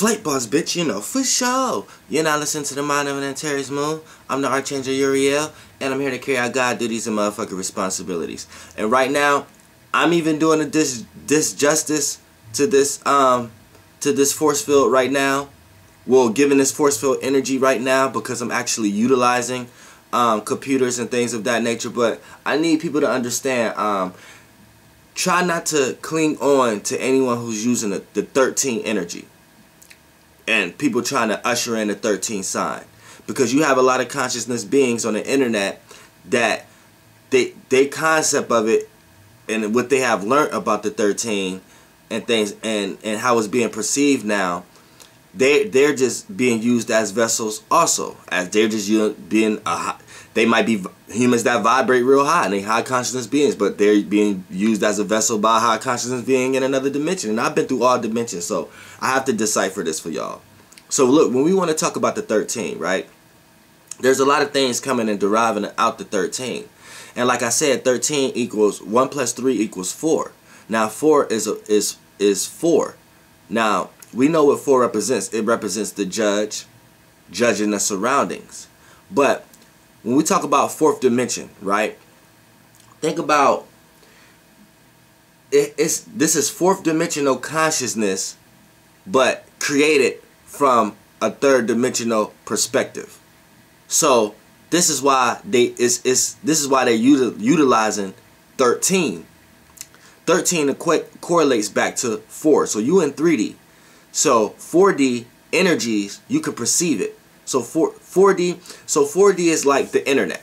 Flight boss, bitch, you know, for sure. You're not listening to the Mind of an Antares Moon. I'm the Archangel Uriel, and I'm here to carry out God duties and motherfucking responsibilities. And right now, I'm even doing a disjustice to this force field right now. Well, giving this force field energy right now because I'm actually utilizing computers and things of that nature. But I need people to understand. Try not to cling on to anyone who's using the 13 energy and people trying to usher in the 13 sign, because you have a lot of consciousness beings on the internet that they concept of it and what they have learned about the 13 and things and how it's being perceived now, they're just being used as vessels also, as they're just being they might be humans that vibrate real high and they high consciousness beings, but they're being used as a vessel by a high consciousness being in another dimension. And I've been through all dimensions, so I have to decipher this for y'all. So look, when we want to talk about the 13, right, there's a lot of things coming and deriving out the 13. And like I said, 13 equals 1 plus 3 equals 4. Now 4 is 4. Now we know what 4 represents. It represents the judge, judging the surroundings. But when we talk about fourth dimension, right, think about this is fourth dimensional consciousness, but created from a third dimensional perspective. So this is why they're utilizing 13. 13 correlates back to 4. So you in 3D. So 4D energies, you can perceive it. So 4D is like the internet.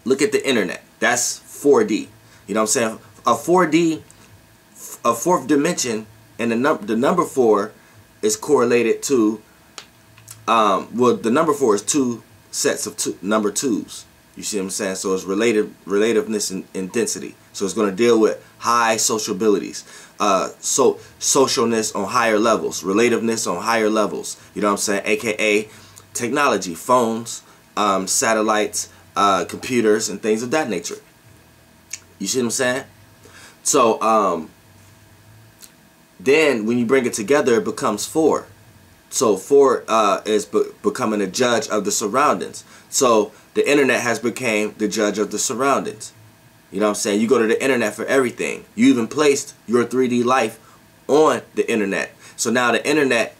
Look at the internet. That's 4D. You know what I'm saying? A 4D, a fourth dimension, and the number 4 is correlated to well, the number 4 is 2 sets of number 2s. You see what I'm saying? So it's relativeness and density. So it's going to deal with high sociabilities, so socialness on higher levels, relativeness on higher levels. You know what I'm saying? AKA technology, phones, satellites, computers, and things of that nature. You see what I'm saying? So then when you bring it together, it becomes 4. So 4 is becoming a judge of the surroundings. So the internet has become the judge of the surroundings. You know what I'm saying? You go to the internet for everything. You even placed your 3D life on the internet. So now the internet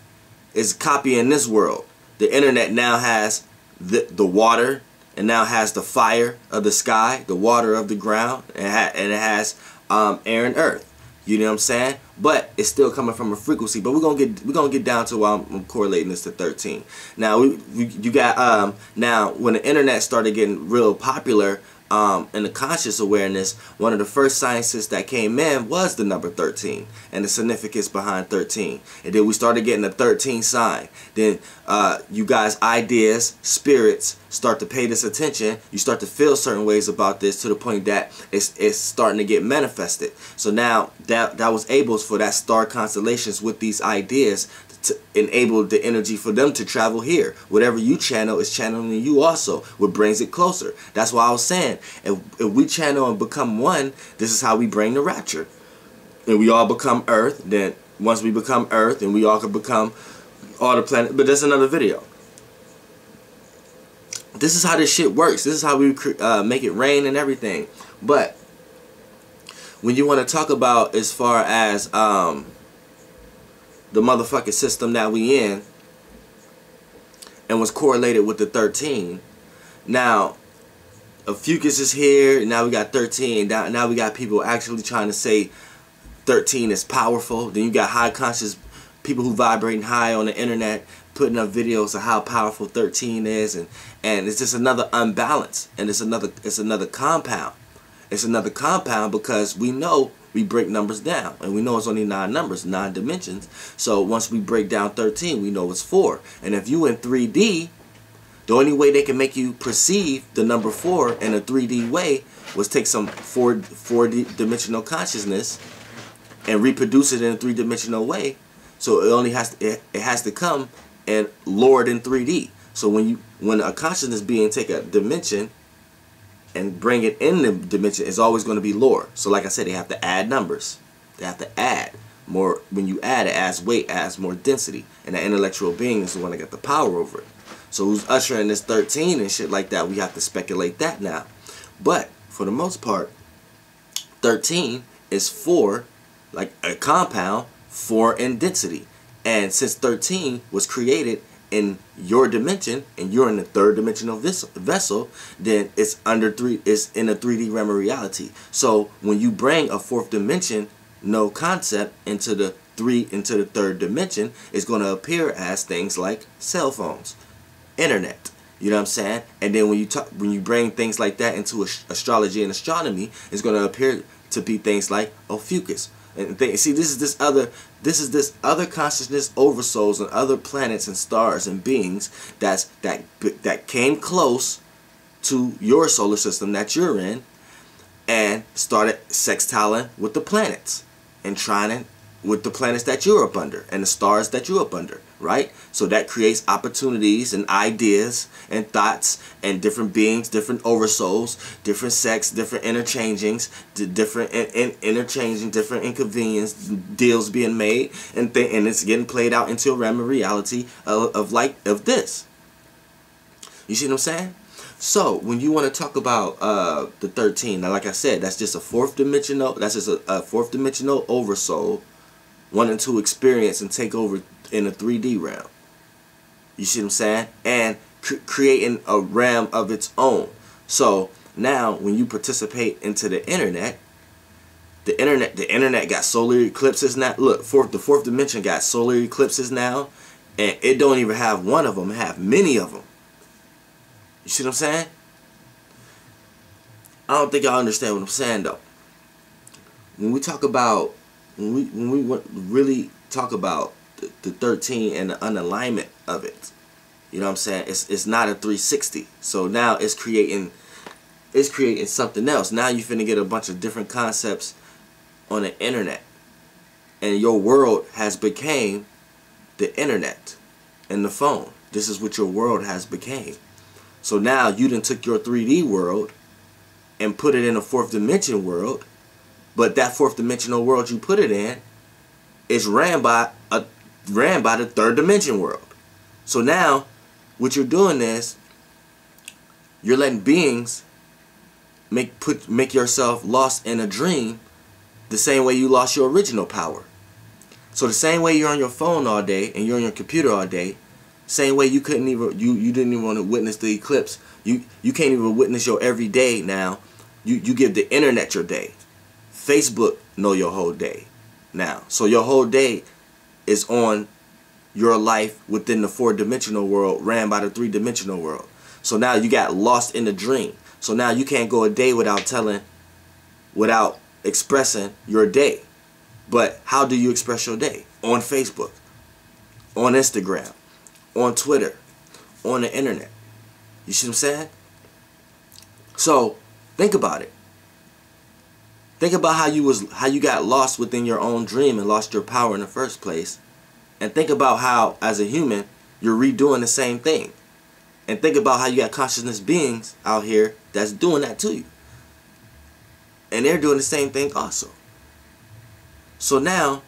is copying this world. The internet now has the water, and now has the fire of the sky, the water of the ground, and it has air and earth. You know what I'm saying? But it's still coming from a frequency. But we're gonna get down to why I'm correlating this to 13. Now you got now when the internet started getting real popular in the conscious awareness, one of the first sciences that came in was the number 13 and the significance behind 13. And then we started getting the 13 sign. Then you guys, ideas, spirits start to pay this attention. You start to feel certain ways about this to the point that it's starting to get manifested. So now that was able for that star constellations with these ideas to enable the energy for them to travel here. Whatever you channel is channeling you also, what brings it closer. That's why I was saying, if we channel and become one, this is how we bring the rapture. And we all become Earth. Then once we become Earth, and we all can become all the planet. But that's another video. This is how this shit works. This is how we make it rain and everything. But when you want to talk about as far as the motherfucking system that we in, and was correlated with the 13. Now, a fucus is here. Now we got 13. Now we got people actually trying to say 13 is powerful. Then you got high conscious people who vibrating high on the internet, putting up videos of how powerful 13 is, and it's just another unbalance, and it's another compound. It's another compound because we know we break numbers down, and we know it's only 9 numbers, 9 dimensions. So once we break down 13, we know it's 4. And if you in 3D, the only way they can make you perceive the number 4 in a 3D way was take some 4D dimensional consciousness and reproduce it in a 3-dimensional way. So it has to come and lowered in 3D. So when a consciousness being take a dimension and bring it in the dimension, is always going to be lower. So like I said, they have to add numbers. They have to add. more, when you add it, adds weight, adds more density, and that intellectual being is the one that got the power over it. So who's ushering this 13 and shit like that? We have to speculate that now. But for the most part, 13 is 4, like a compound, 4 in density. And since 13 was created in your dimension, and you're in the third dimensional vessel, then it's it's in a 3D realm of reality. So when you bring a fourth dimension, no concept into the third dimension, it's going to appear as things like cell phones, internet. You know what I'm saying? And then when you bring things like that into astrology and astronomy, it's going to appear to be things like Ophiuchus. And see, this is this other consciousness, oversouls, and other planets and stars and beings that came close to your solar system that you're in, and started sextiling with the planets and trining with the planets that you're up under and the stars that you're up under, right? So that creates opportunities and ideas and thoughts and different beings, different oversouls, different sex, different interchangings, different interchanging, different inconvenience deals being made, and it's getting played out into a realm of reality of this. You see what I'm saying? So when you want to talk about the 13, now like I said, that's just a fourth dimensional. That's just a fourth dimensional oversoul wanting to experience and take over in a 3D realm. You see what I'm saying? And creating a realm of its own. So now when you participate into the internet got solar eclipses now. Look, the fourth dimension got solar eclipses now, and it don't even have one of them, it have many of them. You see what I'm saying? I don't think y'all understand what I'm saying though. When we talk about when we really talk about the 13 and the unalignment of it, you know what I'm saying? It's not a 360. So now it's creating something else. Now you finna get a bunch of different concepts on the internet, and your world has became the internet and the phone. This is what your world has became. So now you done took your 3D world and put it in a fourth dimension world, but that fourth dimensional world you put it in is ran by the third dimension world. So now what you're doing is you're letting beings make yourself lost in a dream the same way you lost your original power. So the same way you're on your phone all day and you're on your computer all day, same way you didn't even want to witness the eclipse. You can't even witness your everyday now. You give the internet your day. Facebook know your whole day now. So your whole day is on your life within the four-dimensional world ran by the three-dimensional world. So now you got lost in the dream. So now you can't go a day without expressing your day. But how do you express your day? On Facebook, on Instagram, on Twitter, on the internet. You see what I'm saying? So think about it. Think about how you got lost within your own dream and lost your power in the first place. And think about how, as a human, you're redoing the same thing. And think about how you got consciousness beings out here that's doing that to you. And they're doing the same thing also. So now,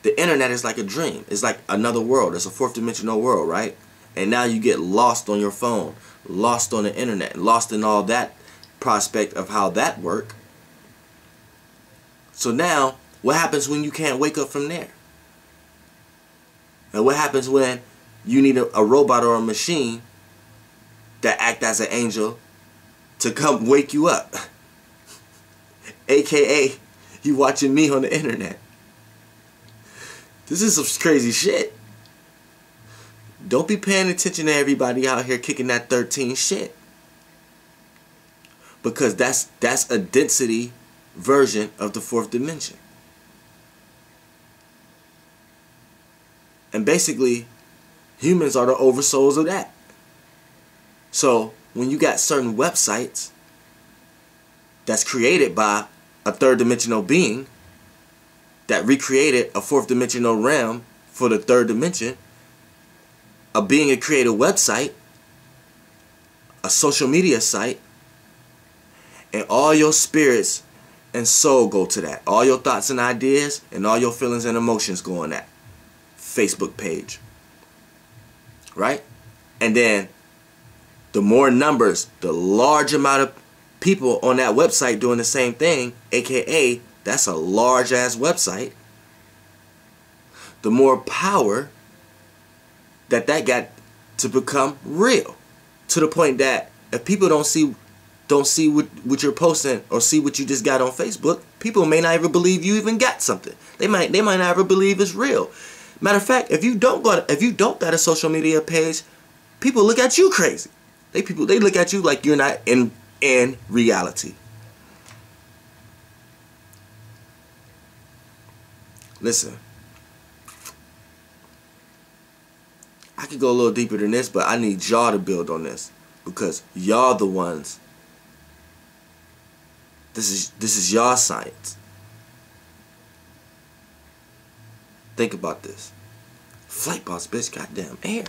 the internet is like a dream. It's like another world. It's a fourth dimensional world, right? And now you get lost on your phone, lost on the internet, lost in all that prospect of how that works. So now, what happens when you can't wake up from there? And what happens when you need a robot or a machine that act as an angel to come wake you up? AKA, you watching me on the internet. This is some crazy shit. Don't be paying attention to everybody out here kicking that 13 shit. Because that's a density version of the fourth dimension. And basically, humans are the oversouls of that. So when you got certain websites that's created by a third dimensional being that recreated a fourth dimensional realm for the third dimension, a being that created a website, a social media site, and all your spirits and soul go to that. All your thoughts and ideas and all your feelings and emotions go on that Facebook page. Right? And then the more numbers, the large amount of people on that website doing the same thing, aka that's a large ass website, the more power that got to become real, to the point that if people don't see what you're posting or see what you just got on Facebook, people may not even believe you even got something. They might not even believe it's real. Matter of fact, if you don't got a social media page, people look at you crazy. They look at you like you're not in reality. Listen, I could go a little deeper than this, but I need y'all to build on this, because y'all the ones. This is y'all science. Think about this. Flight boss, bitch, goddamn air.